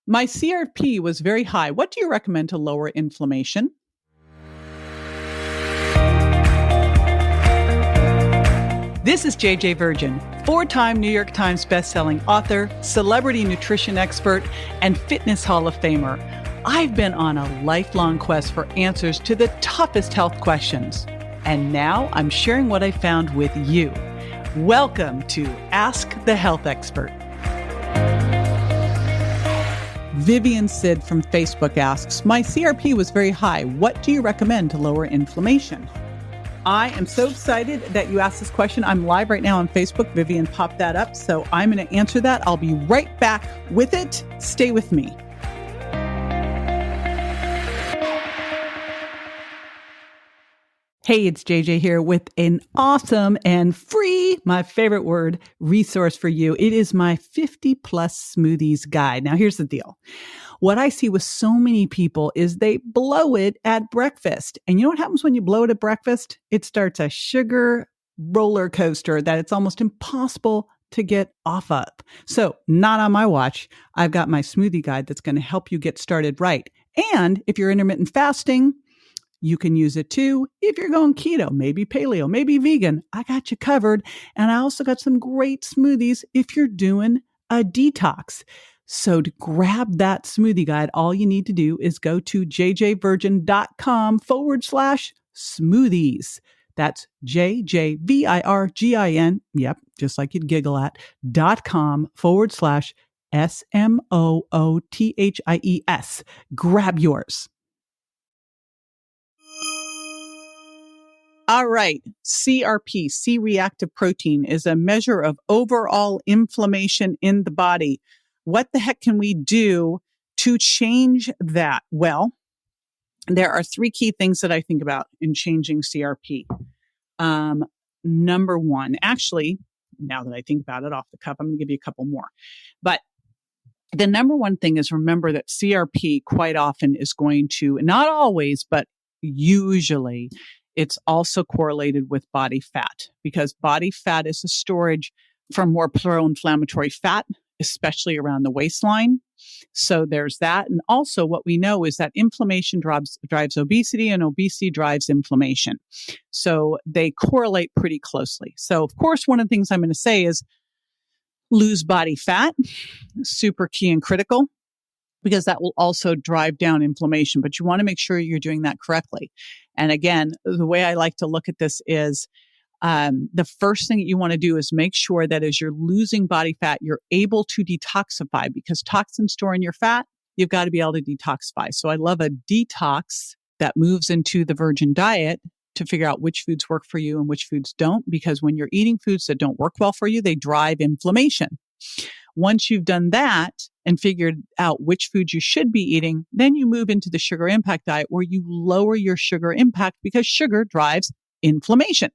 My CRP was very high. What do you recommend to lower inflammation? This is JJ Virgin, 4-time New York Times bestselling author, celebrity nutrition expert, and fitness Hall of Famer. I've been on a lifelong quest for answers to the toughest health questions. And now I'm sharing what I found with you. Welcome to Ask the Health Expert. Vivian Sid from Facebook asks, my CRP was very high. What do you recommend to lower inflammation? I am so excited that you asked this question. I'm live right now on Facebook. Vivian popped that up, so I'm going to answer that. I'll be right back with it. Stay with me. Hey, it's JJ here with an awesome and free, my favorite word, resource for you. It is my 50 plus smoothies guide. Now, here's the deal. What I see with so many people is they blow it at breakfast. And you know what happens when you blow it at breakfast? It starts a sugar roller coaster that it's almost impossible to get off of. So not on my watch. I've got my smoothie guide that's going to help you get started right. And if you're intermittent fasting, you can use it too. If you're going keto, maybe paleo, maybe vegan, I got you covered. And I also got some great smoothies if you're doing a detox. So to grab that smoothie guide, all you need to do is go to jjvirgin.com/smoothies. That's JJVIRGIN. Yep. Just like you'd giggle at .com/SMOOTHIES. Grab yours. All right. CRP, C-reactive protein, is a measure of overall inflammation in the body. What the heck can we do to change that? Well, there are three key things that I think about in changing CRP. Number one, actually, now that I think about it off the cuff, I'm going to give you a couple more. But the number one thing is remember that CRP quite often is going to, not always, but usually, it's also correlated with body fat because body fat is a storage for more pro-inflammatory fat, especially around the waistline. So there's that. And also what we know is that inflammation drives obesity and obesity drives inflammation. So they correlate pretty closely. So of course, one of the things I'm going to say is lose body fat, super key and critical, because that will also drive down inflammation. But you want to make sure you're doing that correctly. And again, the way I like to look at this is the first thing that you want to do is make sure that as you're losing body fat, you're able to detoxify because toxins store in your fat. You've got to be able to detoxify. So I love a detox that moves into the virgin diet to figure out which foods work for you and which foods don't, because when you're eating foods that don't work well for you, they drive inflammation. Once you've done that and figured out which foods you should be eating, then you move into the sugar impact diet where you lower your sugar impact because sugar drives inflammation.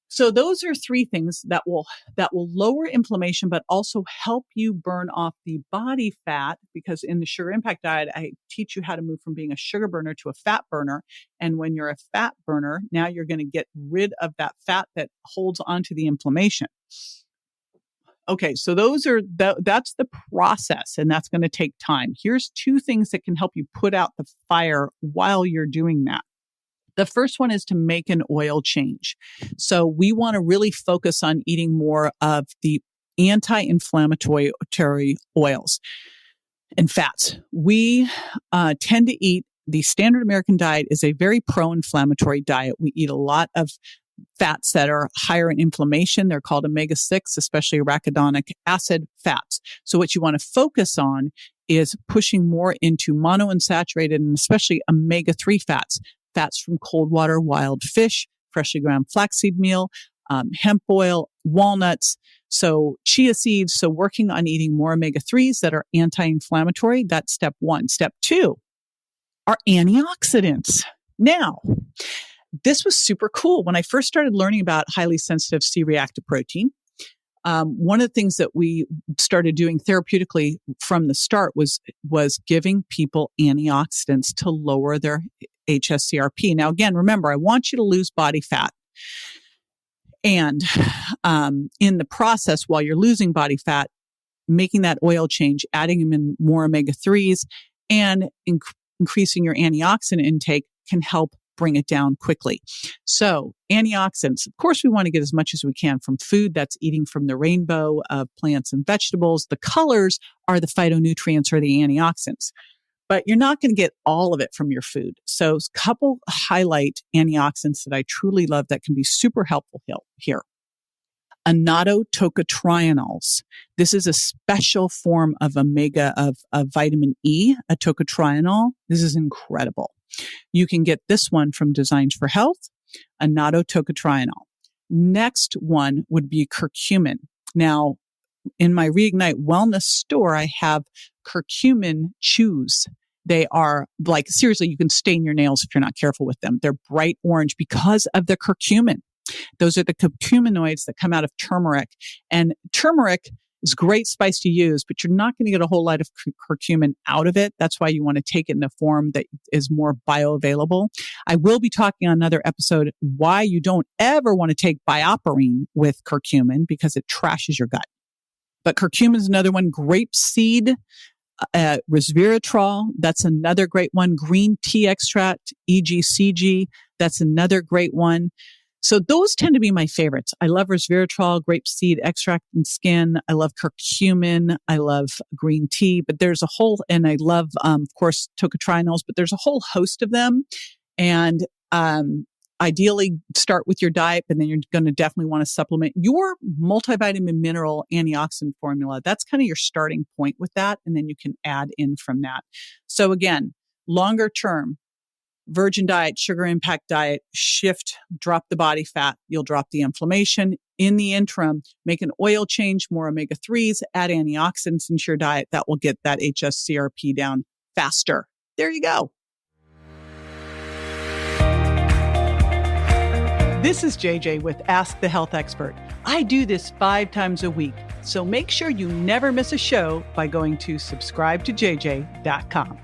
So those are three things that will lower inflammation, but also help you burn off the body fat, because in the sugar impact diet, I teach you how to move from being a sugar burner to a fat burner. And when you're a fat burner, now you're going to get rid of that fat that holds onto the inflammation. Okay, so that's the process, and that's going to take time. Here's two things that can help you put out the fire while you're doing that. The first one is to make an oil change. So we want to really focus on eating more of the anti-inflammatory oils and fats. We tend to eat, the standard American diet is a very pro-inflammatory diet. We eat a lot of fats that are higher in inflammation. They're called omega-6, especially arachidonic acid fats. So what you want to focus on is pushing more into monounsaturated and especially omega-3 fats from cold water, wild fish, freshly ground flaxseed meal, hemp oil, walnuts, so chia seeds. So working on eating more omega-3s that are anti-inflammatory, that's step one. Step two are antioxidants. Now, this was super cool. When I first started learning about highly sensitive C-reactive protein, one of the things that we started doing therapeutically from the start was giving people antioxidants to lower their HSCRP. Now, again, remember, I want you to lose body fat. And in the process, while you're losing body fat, making that oil change, adding them in more omega-3s, and increasing your antioxidant intake can help bring it down quickly. So antioxidants, of course, we want to get as much as we can from food. That's eating from the rainbow of plants and vegetables. The colors are the phytonutrients or the antioxidants, but you're not going to get all of it from your food. So a couple highlight antioxidants that I truly love that can be super helpful here. Annatto-tocotrienols. This is a special form of of vitamin E, a tocotrienol. This is incredible. You can get this one from Designs for Health, annatto-tocotrienol. Next one would be curcumin. Now, in my Reignite Wellness store, I have curcumin chews. They are like, seriously, you can stain your nails if you're not careful with them. They're bright orange because of the curcumin. Those are the curcuminoids that come out of turmeric. And turmeric is a great spice to use, but you're not going to get a whole lot of curcumin out of it. That's why you want to take it in a form that is more bioavailable. I will be talking on another episode why you don't ever want to take BioPerine with curcumin because it trashes your gut. But curcumin is another one. Grapeseed, resveratrol, that's another great one. Green tea extract, EGCG, that's another great one. So those tend to be my favorites. I love resveratrol, grapeseed extract and skin. I love curcumin. I love green tea, but there's a whole, and I love, of course, tocotrienols, but there's a whole host of them. And ideally start with your diet, and then you're going to definitely want to supplement your multivitamin mineral antioxidant formula. That's kind of your starting point with that. And then you can add in from that. So again, longer term, virgin diet, sugar impact diet, shift, drop the body fat, you'll drop the inflammation. In the interim, make an oil change, more omega-3s, add antioxidants into your diet. That will get that HSCRP down faster. There you go. This is JJ with Ask the Health Expert. I do this 5 times a week, so make sure you never miss a show by going to subscribetojj.com.